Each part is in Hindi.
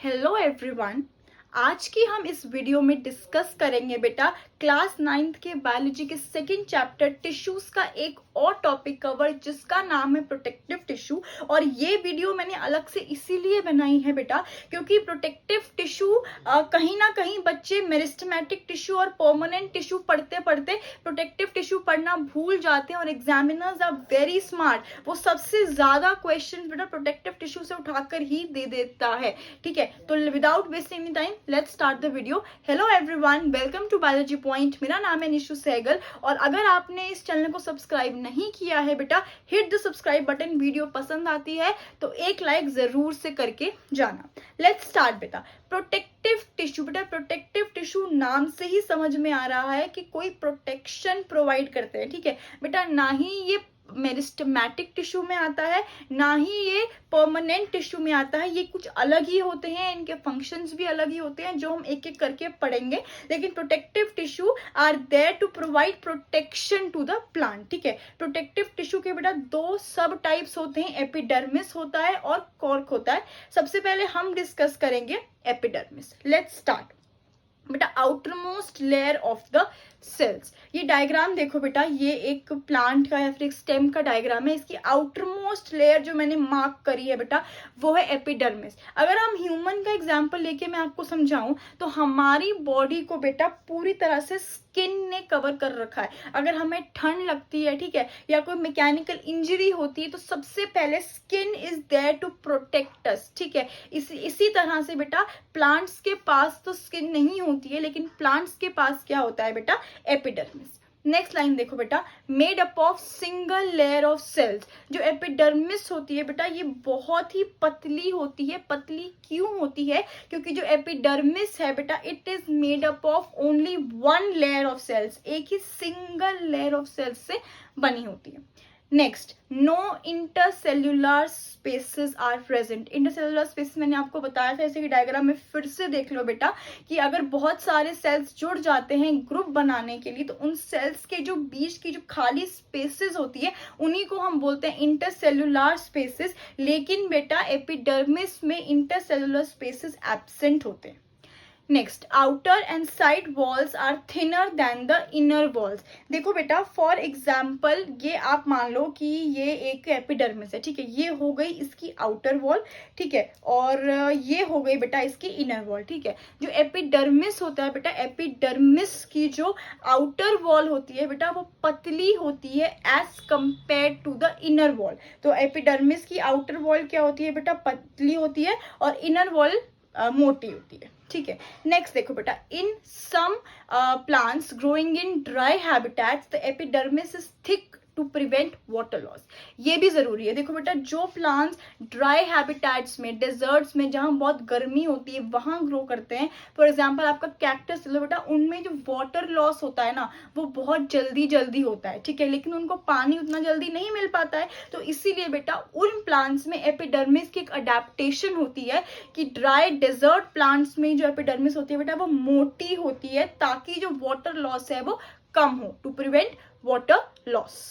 Hello everyone. आज की हम इस वीडियो में डिस्कस करेंगे बेटा क्लास 9th के बायोलॉजी के सेकंड चैप्टर टिश्यूज का एक और टॉपिक कवर जिसका नाम है प्रोटेक्टिव टिश्यू। और ये वीडियो मैंने अलग से इसीलिए बनाई है बेटा क्योंकि प्रोटेक्टिव टिश्यू कहीं ना कहीं बच्चे मेरिस्टेमेटिक टिश्यू और परमानेंट टिश्यू पढ़ते पढ़ते प्रोटेक्टिव टिश्यू पढ़ना भूल जाते हैं और एग्जामिनर्स आर वेरी स्मार्ट, वो सबसे ज्यादा क्वेश्चन बेटा प्रोटेक्टिव टिश्यू से उठाकर ही दे देता है। ठीक है, तो without wasting any time let's start the video. Hello everyone, welcome to biology point. मेरा नाम है निशु सहगल और अगर आपने इस चैनल को सब्सक्राइब नहीं किया है बेटा, hit the subscribe button. Video पसंद आती है तो एक लाइक जरूर से करके जाना। लेट्स स्टार्ट बेटा। प्रोटेक्टिव टिश्यू बेटा, प्रोटेक्टिव टिश्यू नाम से ही समझ में आ रहा है कि कोई प्रोटेक्शन प्रोवाइड करते हैं। ठीक है बेटा, ना ही ये मेरिस्टेमेटिक टिश्यू में आता है ना ही ये परमानेंट टिश्यू में आता है, ये कुछ अलग ही होते हैं, इनके फंक्शंस भी अलग ही होते हैं जो हम एक एक करके पढ़ेंगे। लेकिन protective tissue are there to provide protection to the plant. ठीक है, प्रोटेक्टिव टिश्यू के बेटा दो सब टाइप्स होते हैं, एपिडर्मिस होता है और कॉर्क होता है। सबसे पहले हम डिस्कस करेंगे एपिडर्मिस। लेट्स स्टार्ट बेटा। Outermost layer of the cells, ये डायग्राम देखो बेटा, ये एक प्लांट का या फिर एक स्टेम का डायग्राम है। इसकी आउटर मोस्ट लेयर जो मैंने मार्क करी है बेटा वो है एपिडर्मिस। अगर हम ह्यूमन का एग्जांपल लेके मैं आपको समझाऊं तो हमारी बॉडी को बेटा पूरी तरह से स्किन ने कवर कर रखा है। अगर हमें ठंड लगती है, ठीक है, या कोई मैकेनिकल इंजरी होती है तो सबसे पहले skin is there to protect us. ठीक है, इसी तरह से बेटा प्लांट्स के पास तो स्किन नहीं होती है, लेकिन प्लांट्स के पास क्या होता है बेटा, एपिडर्मिस। नेक्स्ट लाइन देखो बेटा, made up of single layer of cells. जो एपिडर्मिस होती है बेटा ये बहुत ही पतली होती है। पतली क्यों होती है? क्योंकि जो एपिडर्मिस है बेटा it is made up of only one layer of cells, एक ही सिंगल लेयर ऑफ सेल्स से बनी होती है। Next, no intercellular spaces are present. Intercellular space मैंने आपको बताया था, जैसे कि डायग्राम में फिर से देख लो बेटा कि अगर बहुत सारे सेल्स जुड़ जाते हैं ग्रुप बनाने के लिए तो उन सेल्स के जो बीच की जो खाली स्पेसेस होती है उन्हीं को हम बोलते हैं इंटरसेल्यूलर स्पेसेस। लेकिन बेटा एपिडर्मिस में इंटरसेल्यूलर स्पेसेस एब्सेंट होते हैं। Next, outer and side walls are thinner than the inner walls. देखो बेटा फॉर एग्जाम्पल ये आप मान लो कि ये एक एपिडर्मिस है, ठीक है, ये हो गई इसकी आउटर वॉल, ठीक है, और ये हो गई बेटा इसकी इनर वॉल। ठीक है, जो एपिडर्मिस होता है बेटा, एपिडर्मिस की जो आउटर वॉल होती है बेटा वो पतली होती है as compare to the inner wall. तो एपिडर्मिस की आउटर वॉल क्या होती है बेटा, पतली होती है और इनर वॉल मोटी होती है। ठीक है, नेक्स्ट देखो बेटा, in some plants growing in dry habitats the epidermis is thick to prevent water loss. ये भी जरूरी है। देखो बेटा जो प्लांट्स ड्राई हैबिटेट्स में, डेजर्ट्स में जहां बहुत गर्मी होती है वहां ग्रो करते हैं, फॉर एग्जांपल आपका कैक्टस लो बेटा, उनमें जो वाटर लॉस होता है ना वो बहुत जल्दी जल्दी होता है। ठीक है, लेकिन उनको पानी उतना जल्दी नहीं मिल पाता है, तो इसीलिए बेटा उन प्लांट्स में एपिडर्मिस की एक अडेप्टेशन होती है कि ड्राई डेजर्ट प्लांट्स में जो एपिडर्मिस होती है बेटा वो मोटी होती है ताकि जो वाटर लॉस है वो कम हो, टू प्रिवेंट वाटर लॉस।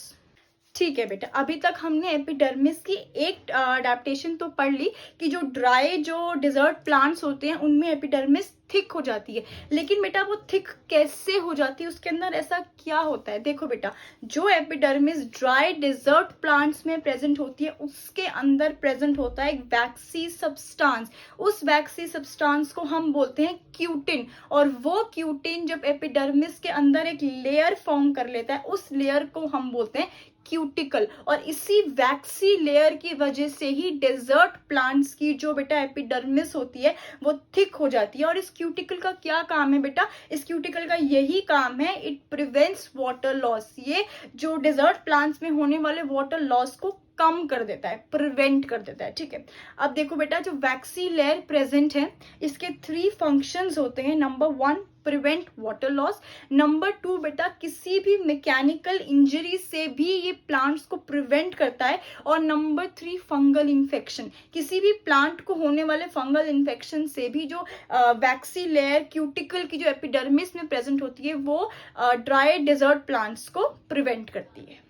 ठीक है बेटा, अभी तक हमने एपिडर्मिस की एक अडेप्टेशन तो पढ़ ली कि जो ड्राई जो डेजर्ट प्लांट्स होते हैं उनमें एपिडर्मिस थिक हो जाती है। लेकिन बेटा वो थिक कैसे हो जाती है, उसके अंदर ऐसा क्या होता है? देखो बेटा, जो एपिडर्मिस ड्राई डेजर्ट प्लांट्स में प्रेजेंट होती है उसके अंदर प्रेजेंट होता है एक वैक्सी सब्सटेंस। उस वैक्सी सब्सटेंस को हम बोलते हैं क्यूटिन, और वो क्यूटिन जब एपिडर्मिस के अंदर एक लेयर फॉर्म कर लेता है उस लेयर को हम बोलते हैं क्यूटिकल। और इसी वैक्सी लेयर की वजह से ही डेजर्ट प्लांट्स की जो बेटा एपिडर्मिस होती है वो थिक हो जाती है। और इस क्यूटिकल का क्या काम है बेटा, इस क्यूटिकल का यही काम है, इट प्रिवेंट्स वाटर लॉस। ये जो डेजर्ट प्लांट्स में होने वाले वाटर लॉस को कम कर देता है, प्रिवेंट कर देता है। ठीक है, अब देखो बेटा जो वैक्सी लेयर प्रेजेंट है इसके 3 फंक्शंस होते हैं। Number 1 prevent water loss, number 2 बेटा किसी भी मैकेनिकल इंजरी से भी ये प्लांट्स को प्रिवेंट करता है, और नंबर 3 फंगल इन्फेक्शन, किसी भी प्लांट को होने वाले फंगल इन्फेक्शन से भी जो वैक्सी लेयर क्यूटिकल की जो एपिडर्मिस में प्रेजेंट होती है वो ड्राई डेजर्ट प्लांट्स को प्रिवेंट करती है।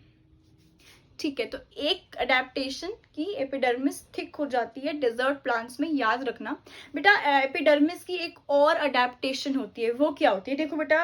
ठीक है, तो एक अडेप्टेशन की एपिडर्मिस थिक हो जाती है डेजर्ट प्लांट्स में, याद रखना बेटा। एपिडर्मिस की एक और अडेप्टेशन होती है, वो क्या होती है? देखो बेटा,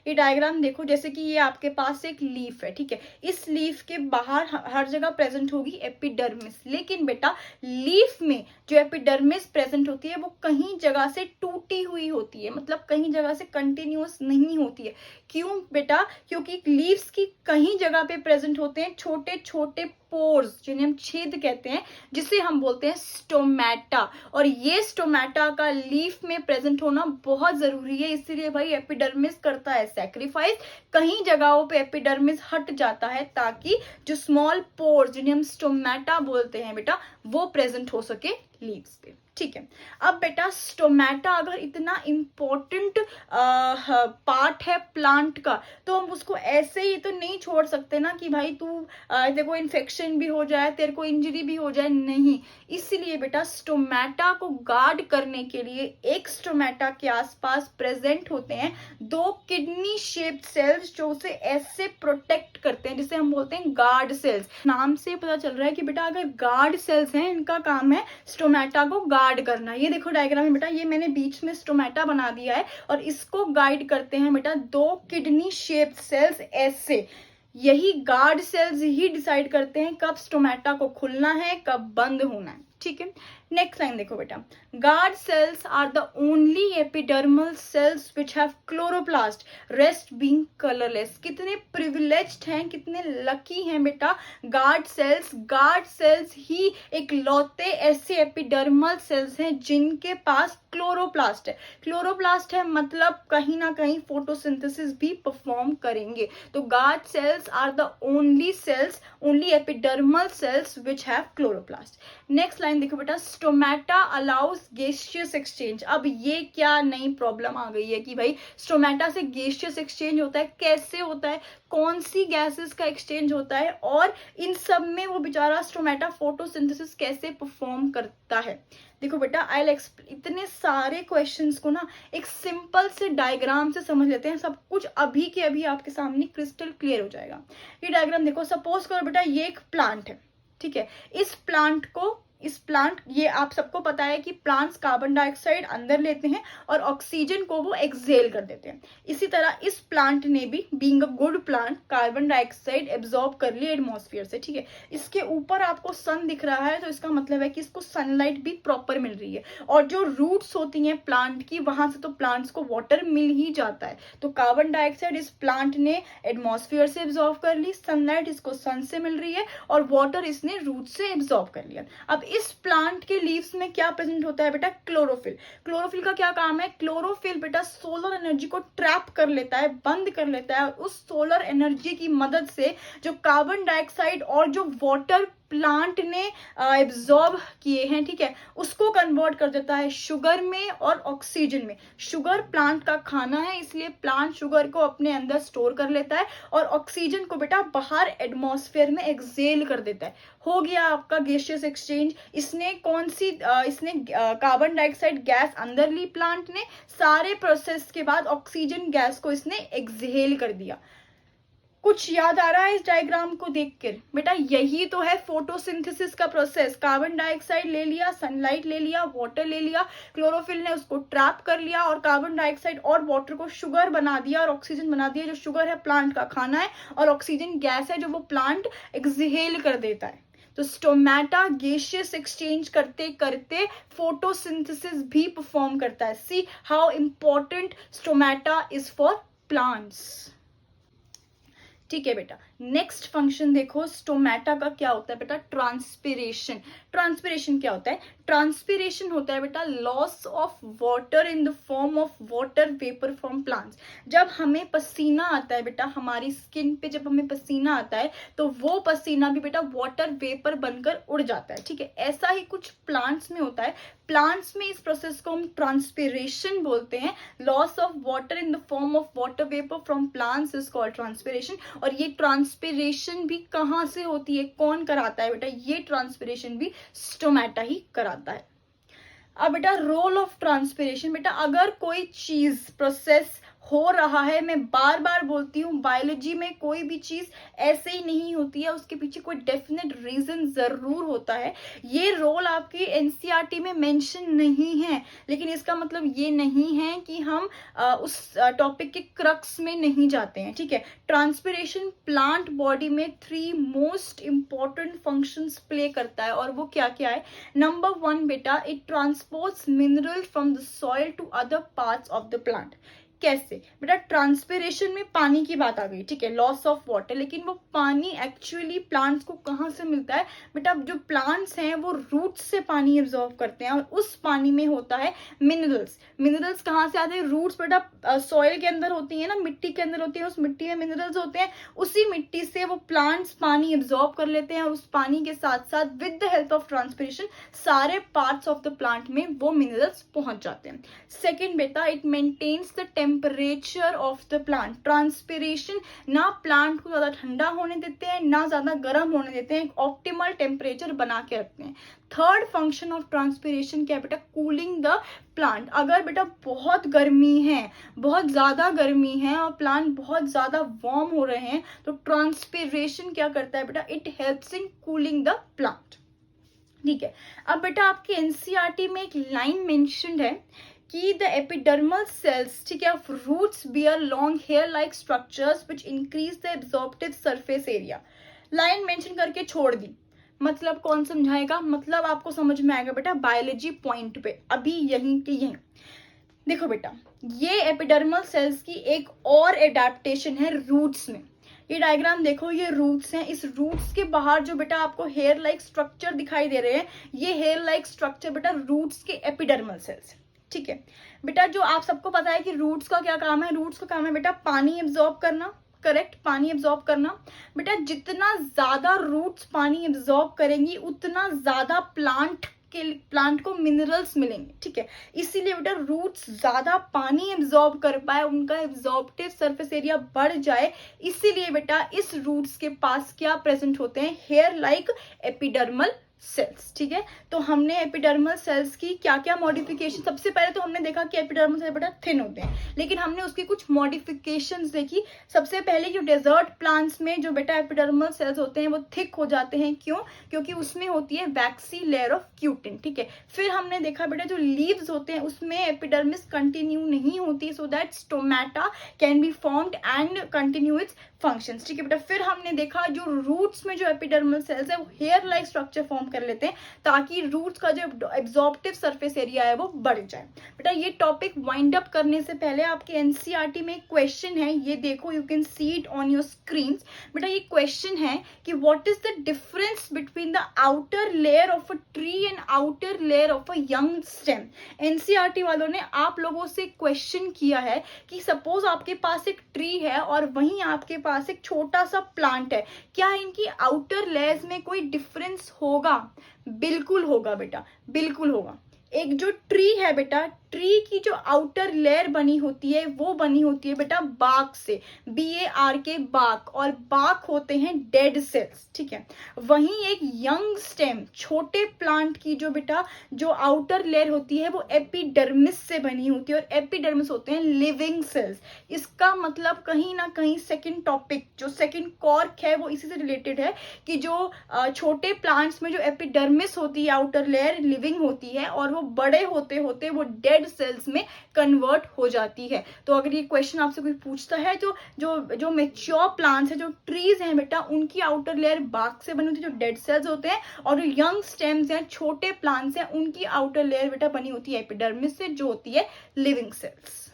ये डायग्राम देखो, जैसे कि ये आपके पास एक लीफ है, ठीक है। इस लीफ के बाहर हर जगह प्रेजेंट होगी एपिडर्मिस, लेकिन बेटा लीफ में जो एपिडर्मिस प्रेजेंट होती है वो कहीं जगह से टूटी हुई होती है, मतलब कहीं जगह से कंटिन्यूअस नहीं होती है। क्यों बेटा? क्योंकि लीव्स की कहीं जगह पे प्रेजेंट होते हैं छोटे छोटे पोर्स, जिन्हें हम छेद कहते हैं, जिसे हम बोलते हैं स्टोमेटा। और ये स्टोमेटा का लीफ में प्रेजेंट होना बहुत जरूरी है, इसीलिए भाई एपिडर्मिस करता है सैक्रिफाइस। कहीं जगहों पे एपिडर्मिस हट जाता है ताकि जो स्मॉल पोर्स, जिन्हें हम स्टोमेटा बोलते हैं बेटा, वो प्रेजेंट हो सके लीव्स पे, ठीक है। अब बेटा स्टोमेटा अगर इतना इंपॉर्टेंट पार्ट है प्लांट का, तो हम उसको ऐसे ही तो नहीं छोड़ सकते ना कि भाई तू तेरे को इन्फेक्शन भी हो जाए, तेरे को इंजरी भी हो जाए, नहीं। इसीलिए बेटा स्टोमेटा को गार्ड करने के लिए एक स्टोमेटा के आसपास प्रेजेंट होते हैं 2 किडनी शेप्ड सेल्स, जो उसे ऐसे प्रोटेक्ट करते हैं, जिसे हम बोलते हैं गार्ड सेल्स। नाम से पता चल रहा है कि बेटा अगर गार्ड सेल्स हैं, इनका काम है स्टोमेटा को गार्ड करना। ये देखो डायग्राम में बेटा, ये मैंने बीच में स्टोमेटा बना दिया है और इसको गाइड करते हैं बेटा 2 किडनी शेप्ड सेल्स ऐसे। यही गार्ड सेल्स ही डिसाइड करते हैं कब स्टोमेटा को खुलना है, कब बंद होना है, ठीक है। नेक्स्ट लाइन देखो बेटा, guard cells are the only epidermal cells which have chloroplast, rest being colourless. कितने प्रिविलेज्ड हैं, कितने लकी हैं बेटा गार्ड सेल्स। गार्ड सेल्स ही एक लौते ऐसे एपिडर्मल सेल्स हैं जिनके पास क्लोरोप्लास्ट है। क्लोरोप्लास्ट है मतलब कहीं ना कहीं फोटोसिंथेसिस भी परफॉर्म करेंगे। तो guard cells are the only cells, only epidermal cells which have chloroplast. Next line देखो बेटा, स्टोमेटा अलाउज गैसियस एक्सचेंज। अब ये क्या नई प्रॉब्लम आ गई है कि भाई स्टोमेटा से गैसियस एक्सचेंज होता है, कैसे होता है, कौन सी गैसेस का एक्सचेंज होता है, और इन सब में वो बेचारा स्टोमेटा फोटोसिंथेसिस कैसे परफॉर्म करता है। देखो बेटा इतने सारे क्वेश्चंस को ना एक सिंपल से डायग्राम से समझ लेते हैं, सब कुछ अभी के अभी आपके सामने क्रिस्टल क्लियर हो जाएगा। ये डायग्राम देखो, सपोज करो बेटा ये एक प्लांट है, ठीक है। इस प्लांट ये आप सबको पता है कि प्लांट्स कार्बन डाइऑक्साइड अंदर लेते हैं और ऑक्सीजन को वो एक्सहेल कर देते हैं। इसी तरह इस प्लांट ने भी, being a good plant, carbon dioxide absorb कर लिया एटमॉस्फेयर से, ठीक है। इसके ऊपर आपको सन दिख रहा है, तो इसका मतलब है कि इसको सनलाइट भी प्रॉपर मिल रही है, और जो रूट्स होती हैं प्लांट की, वहां से तो प्लांट्स को वाटर मिल ही जाता है। तो कार्बन डाइऑक्साइड इस प्लांट ने एटमॉस्फेयर से एब्जॉर्ब कर ली, सनलाइट इसको सन से मिल रही है, और वाटर इसने रूट से एब्जॉर्ब कर लिया। अब इस प्लांट के लीव्स में क्या प्रेजेंट होता है बेटा? क्लोरोफिल। क्लोरोफिल का क्या काम है? क्लोरोफिल बेटा सोलर एनर्जी को ट्रैप कर लेता है, बंद कर लेता है, और उस सोलर एनर्जी की मदद से जो कार्बन डाइऑक्साइड और जो वाटर प्लांट ने एब्जॉर्ब किए हैं, ठीक है, उसको कन्वर्ट कर देता है शुगर में और ऑक्सीजन में। शुगर प्लांट का खाना है, इसलिए प्लांट शुगर को अपने अंदर स्टोर कर लेता है और ऑक्सीजन को बेटा बाहर एटमॉस्फेयर में एक्सहेल कर देता है। हो गया आपका गैसियस एक्सचेंज। इसने कार्बन डाइऑक्साइड गैस अंदर ली प्लांट ने, सारे प्रोसेस के बाद ऑक्सीजन गैस को इसने एक्सहेल कर दिया। कुछ याद आ रहा है इस डायग्राम को देखकर? बेटा यही तो है फोटोसिंथेसिस का प्रोसेस। कार्बन डाइऑक्साइड ले लिया, सनलाइट ले लिया, वाटर ले लिया, क्लोरोफिल ने उसको ट्रैप कर लिया और कार्बन डाइऑक्साइड और वाटर को शुगर बना दिया और ऑक्सीजन बना दिया। जो शुगर है प्लांट का खाना है और ऑक्सीजन गैस है जो वो प्लांट एक्सहेल कर देता है। तो स्टोमेटा गैसियस एक्सचेंज करते करते फोटोसिंथेसिस भी परफॉर्म करता है। See how important stomata is for plants. ठीक है बेटा, नेक्स्ट फंक्शन देखो स्टोमेटा का क्या होता है बेटा? ट्रांसपिरेशन। ट्रांसपिरेशन क्या होता है? ट्रांसपिरेशन होता है बेटा loss of water in the form of water vapour from plants. जब हमें पसीना आता है बेटा, हमारी स्किन पे जब हमें पसीना आता है तो वो पसीना भी बेटा वाटर वेपर बनकर उड़ जाता है, ठीक है। ऐसा ही कुछ प्लांट्स में होता है। प्लांट्स में इस प्रोसेस को हम ट्रांसपिरेशन बोलते हैं। Loss of water in the form of water vapour from plants is called transpiration. और ये ट्रांसपिरेशन भी कहाँ से होती है, कौन कराता है बेटा? ये ट्रांसपिरेशन भी स्टोमेटा ही कराता है। अब बेटा रोल ऑफ ट्रांसपिरेशन, बेटा अगर कोई चीज प्रोसेस हो रहा है। मैं बार बार बोलती हूँ, बायोलॉजी में कोई भी चीज ऐसे ही नहीं होती है, उसके पीछे कोई डेफिनेट रीजन जरूर होता है। ये रोल आपके एनसीईआरटी में मेंशन नहीं है, लेकिन इसका मतलब ये नहीं है कि हम उस टॉपिक के क्रक्स में नहीं जाते हैं, ठीक है। ट्रांसपिरेशन प्लांट बॉडी में 3 मोस्ट इंपॉर्टेंट फंक्शंस प्ले करता है, और वो क्या क्या है। नंबर 1 बेटा, it transports mineral from the soil to other parts of the plant. कैसे बेटा, ट्रांसपिरेशन में पानी की बात आ गई, ठीक है, लॉस ऑफ वाटर, लेकिन वो पानी एक्चुअली प्लांट्स को कहाँ से मिलता है बेटा। जो प्लांट्स हैं वो रूट्स से पानी एब्जॉर्ब करते हैं, और उस पानी में होता है मिनरल्स। मिनरल्स कहाँ से आते हैं, रूट्स बेटा सॉइल के अंदर होती है ना, मिट्टी के अंदर होती है, उस मिट्टी में मिनरल्स होते हैं, उसी मिट्टी से वो प्लांट्स पानी एब्जॉर्ब कर लेते हैं, और उस पानी के साथ साथ with the help of transpiration सारे पार्ट्स ऑफ द प्लांट में वो मिनरल्स पहुंच जाते हैं। सेकेंड बेटा, it maintains the temperature of the plant. Transpiration ना प्लांट को ज्यादा ठंडा होने देते हैं, ना ज्यादा गर्म होने देते हैं, एक ऑप्टिमल टेम्परेचर बना के रखते हैं। थर्ड फंक्शन ऑफ ट्रांसपिरेशन क्या है बेटा, कूलिंग द प्लांट। अगर बेटा बहुत गर्मी है, बहुत ज्यादा गर्मी है और प्लांट बहुत ज्यादा वार्म हो रहे हैं, तो ट्रांसपिरेशन क्या करता है बेटा, it helps in cooling the plant, ठीक है। अब बेटा आपके एनसीईआरटी में एक लाइन मेंशन्ड है कि द एपिडर्मल सेल्स, ठीक है, of roots bear long hair like structures which increase the absorptive surface area. Line mention करके छोड़ दी, मतलब कौन समझाएगा, मतलब आपको समझ में आएगा बेटा बायोलॉजी पॉइंट पे, अभी यहीं के यहीं। देखो बेटा, ये एपिडर्मल सेल्स की एक और एडेप्टेशन है रूट्स में। ये डायग्राम देखो, ये रूट्स हैं, इस रूट्स के बाहर जो बेटा आपको हेयर लाइक स्ट्रक्चर दिखाई दे रहे हैं, ये हेयर लाइक स्ट्रक्चर बेटा रूट्स के एपिडर्मल सेल्स, ठीक है। बेटा जो आप सबको पता है कि रूट्स का क्या काम है, रूट्स का काम है बेटा पानी एब्जॉर्ब करना, करेक्ट, पानी एब्जॉर्ब करना। बेटा जितना ज्यादा रूट्स पानी एब्जॉर्ब करेंगी उतना ज्यादा प्लांट को मिनरल्स मिलेंगे, ठीक है। इसीलिए बेटा रूट्स ज्यादा पानी एब्जॉर्ब कर पाए, उनका एब्जॉर्प्टिव सरफेस एरिया बढ़ जाए, इसीलिए बेटा इस रूट्स के पास क्या प्रेजेंट होते हैं, हेयर लाइक एपिडर्मल सेल्स, ठीक है। तो हमने एपिडर्मल सेल्स की क्या क्या मॉडिफिकेशन, सबसे पहले तो हमने देखा कि एपिडर्मल सेल्स बेटा थिन होते हैं, लेकिन हमने उसकी कुछ मॉडिफिकेशंस देखी। सबसे पहले जो डेजर्ट प्लांट्स में जो बेटा एपिडर्मल सेल्स होते हैं वो थिक हो जाते हैं, क्यों, क्योंकि उसमें होती है वैक्सी लेयर ऑफ क्यूटिन, ठीक है। फिर हमने देखा बेटा जो लीव्स होते हैं उसमें एपिडर्मिस कंटिन्यू नहीं होती, so that stomata can be formed and continue its functions, ठीक है बेटा। फिर हमने देखा जो रूट्स में जो एपिडर्मल सेल्स है वो हेयर लाइक स्ट्रक्चर फॉर्म कर लेते हैं, ताकि रूट्स का जो एब्जॉर्प्टिव सरफेस एरिया है वो बढ़ जाए। बेटा ये टॉपिक वाइंड अप करने से पहले आपके एनसीईआरटी में एक क्वेश्चन है, ये देखो, you can see it on your screen. बेटा ये क्वेश्चन है कि what is the difference between the outer layer of a tree and outer layer of a young stem. NCERT वालों ने आप लोगों से क्वेश्चन किया है कि सपोज आपके पास एक ट्री है और वहीं आपके पास एक छोटा सा प्लांट है, क्या इनकी आउटर लेयर्स में कोई डिफरेंस होगा? बिल्कुल होगा बेटा, बिल्कुल होगा। एक जो ट्री है बेटा, ट्री की जो आउटर लेयर बनी होती है वो बनी होती है बेटा बार्क से, BARK बार्क, और बार्क होते हैं डेड सेल्स, ठीक है। वहीं एक यंग स्टेम छोटे प्लांट की जो बेटा जो आउटर लेयर होती है वो एपिडर्मिस से बनी होती है, और एपिडर्मिस होते हैं लिविंग सेल्स। इसका मतलब कहीं ना कहीं सेकंड टॉपिक जो सेकंड कॉर्क है वो इसी से रिलेटेड है कि जो छोटे प्लांट्स में जो एपिडर्मिस होती है आउटर लेयर लिविंग होती है, और वो बड़े होते होते वो डेड सेल्स में कन्वर्ट हो जाती है। तो अगर ये क्वेश्चन आपसे कोई पूछता है तो जो मेच्योर प्लांट्स है, जो ट्रीज हैं बेटा, उनकी आउटर लेयर बार्क से बनी होती है जो डेड सेल्स होते हैं, और जो यंग स्टेम्स हैं छोटे प्लांट्स हैं उनकी आउटर लेयर बेटा बनी होती है एपिडर्मिस से, जो होती है लिविंग सेल्स।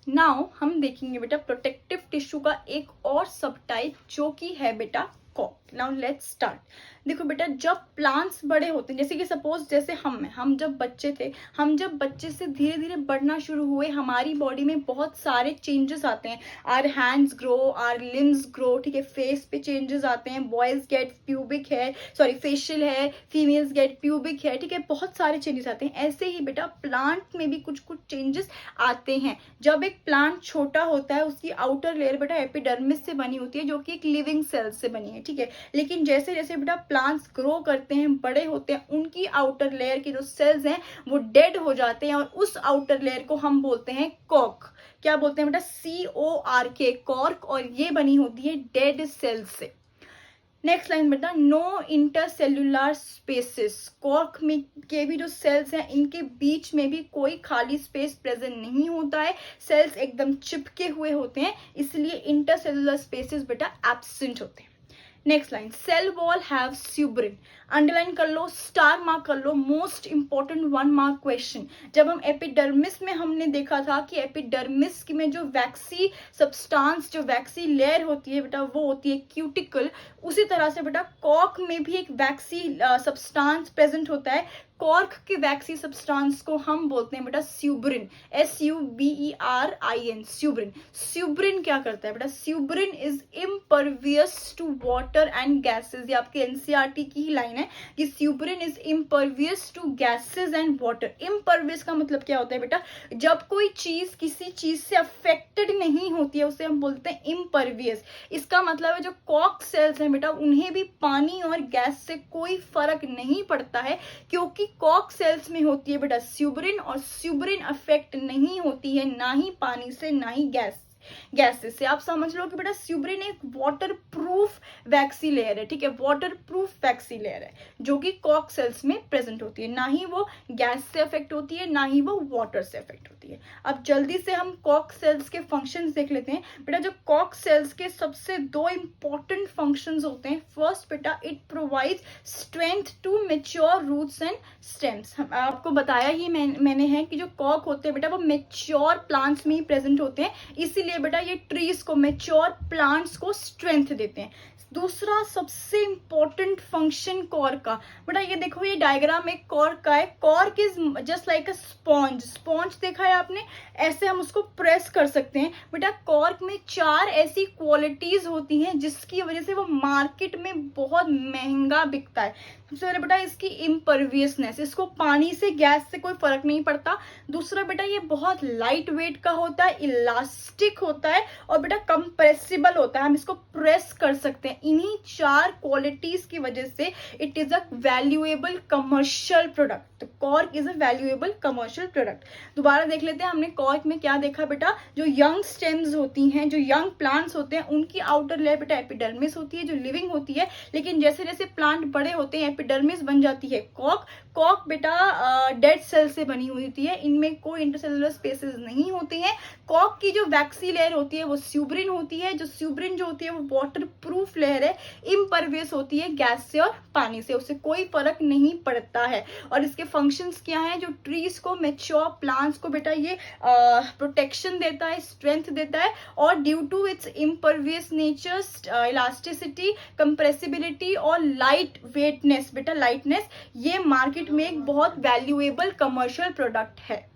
नाउ हम देखेंगे बेटा प्रोटेक्टिव टिश्यू का एक और सब टाइप जो कि है बेटा कॉर्क। Now let's start. देखो बेटा जब प्लांट्स बड़े होते हैं, जैसे कि सपोज जैसे हम जब बच्चे थे, हम जब बच्चे से धीरे धीरे बढ़ना शुरू हुए, हमारी बॉडी में बहुत सारे चेंजेस आते हैं। Our hands grow, our limbs grow, ठीक है, फेस पे चेंजेस आते हैं, boys get pubic hair, sorry facial hair, females get pubic hair, ठीक है, बहुत सारे चेंजेस आते हैं। ऐसे ही बेटा प्लांट में भी कुछ कुछ चेंजेस आते हैं। जब एक प्लांट छोटा होता है उसकी आउटर लेयर बेटा एपिडर्मिस से बनी होती है, जो कि एक लिविंग सेल से बनी है, ठीक है। लेकिन जैसे जैसे बेटा प्लांट्स ग्रो करते हैं, बड़े होते हैं, उनकी आउटर लेयर के जो सेल्स हैं वो डेड हो जाते हैं और उस आउटर लेयर को हम बोलते हैं कॉर्क। क्या बोलते हैं बेटा? CORK, cork. और ये बनी होती है डेड सेल्स से। नेक्स्ट लाइन बेटा, नो इंटरसेल्युलर स्पेसेस। कॉर्क में के भी जो सेल्स हैं इनके बीच में भी कोई खाली स्पेस प्रेजेंट नहीं होता है, सेल्स एकदम चिपके हुए होते हैं, इसलिए इंटरसेल्युलर स्पेसेस बेटा एब्सेंट होते हैं। Next line, cell wall have suberin. Underline कर लो, स्टार मार्क कर लो, मोस्ट इंपॉर्टेंट 1 मार्क क्वेश्चन। जब हम एपिडर्मिस में हमने देखा था कि एपिडर्मिस में जो वैक्सी सब्सटेंस, जो वैक्सी लेयर होती है बेटा वो होती है क्यूटिकल। उसी तरह से बेटा कॉर्क में भी एक वैक्सी सब्सटेंस प्रेजेंट होता है। कॉर्क के वैक्सी सब्सटेंस को हम बोलते हैं बेटा स्यूब्रिन, SUBERIN, स्यूब्रिन। स्यूब्रिन क्या करता है बेटा? Suberin is impervious to water and gases. ये आपके एनसीईआरटी की ही लाइन है कि suberin is impervious to gases and water. Impervious का मतलब क्या होता है बेटा? जब कोई चीज किसी चीज से अफेक्टेड नहीं होती है उसे हम बोलते हैं इम्परवियस। इसका मतलब है जो कॉर्क सेल्स हैं बेटा उन्हें भी पानी और गैस से कोई फर्क नहीं पड़ता है, क्योंकि कॉर्क सेल्स में होती है बेटा स्यूब्रिन, और स्यूब्रिन अफेक्ट नहीं होती है ना ही पानी से ना ही गैसेस से। आप समझ लो कि बेटा स्यूब्रिन एक वाटर प्रूफ वैक्सी लेयर है, ठीक है, वाटर प्रूफ वैक्सी लेयर है जो कि कॉर्क सेल्स में प्रेजेंट होती है। ना ही वो गैस से अफेक्ट होती है ना ही वो वाटर से अफेक्ट होती है। अब जल्दी से हम कॉर्क सेल्स के फंक्शंस देख लेते हैं बेटा। जो कॉर्क सेल्स के सबसे 2 इंपॉर्टेंट फंक्शंस होते हैं। फर्स्ट बेटा, it provides strength to mature roots and stems. आपको बताया ही मैंने है कि जो कॉर्क होते हैं बेटा वो मेच्योर प्लांट्स में ही प्रेजेंट होते हैं, इसीलिए बेटा ये ट्रीज को, मेच्योर प्लांट्स को स्ट्रेंथ देते हैं। दूसरा सबसे इंपॉर्टेंट फंक्शन कॉर्क का बेटा, ये देखो ये डायग्राम एक कॉर्क का है। Cork is just like a sponge. Sponge देखा है आपने? ऐसे हम उसको प्रेस कर सकते हैं बेटा। कॉर्क में 4 ऐसी क्वालिटीज होती हैं जिसकी वजह से वो मार्केट में बहुत महंगा बिकता है। सबसे पहले बेटा इसकी इम्परवियसनेस, इसको पानी से गैस से कोई फर्क नहीं पड़ता। दूसरा बेटा ये बहुत लाइट वेट का होता है, इलास्टिक होता है और बेटा कंप्रेसिबल होता है, हम इसको प्रेस कर सकते हैं। इन्हीं 4 क्वालिटीज की वजह से it is a valuable commercial product. Cork is a valuable commercial product. दोबारा देख लेते हैं हमने कॉर्क में क्या देखा बेटा। जो यंग स्टेम्स होती हैं, जो यंग प्लांट्स होते हैं, उनकी आउटर लेयर बेटा एपिडर्मिस होती है जो लिविंग होती है। लेकिन जैसे जैसे प्लांट बड़े होते हैं एपिडर्मिस बन जाती है कॉर्क। कॉर्क बेटा डेड सेल से बनी हुई होती है, इनमें कोई इंटरसेलुलर स्पेसेस नहीं होते हैं। कॉर्क की जो वैक्सी लेयर होती है वो स्यूब्रिन होती है। जो स्यूब्रिन जो होती है वो वाटर प्रूफ लेयर है, इम्परवियस होती है गैस से और पानी से, उससे कोई फर्क नहीं पड़ता है। और इसके फंक्शंस क्या हैं? जो ट्रीज को, मेच्योर प्लांट्स को बेटा ये प्रोटेक्शन देता है, स्ट्रेंथ देता है, और due to its impervious nature, elasticity, compressibility और लाइट वेटनेस बेटा, लाइटनेस, ये मार्केट में एक बहुत वैल्यूएबल कमर्शियल प्रोडक्ट है।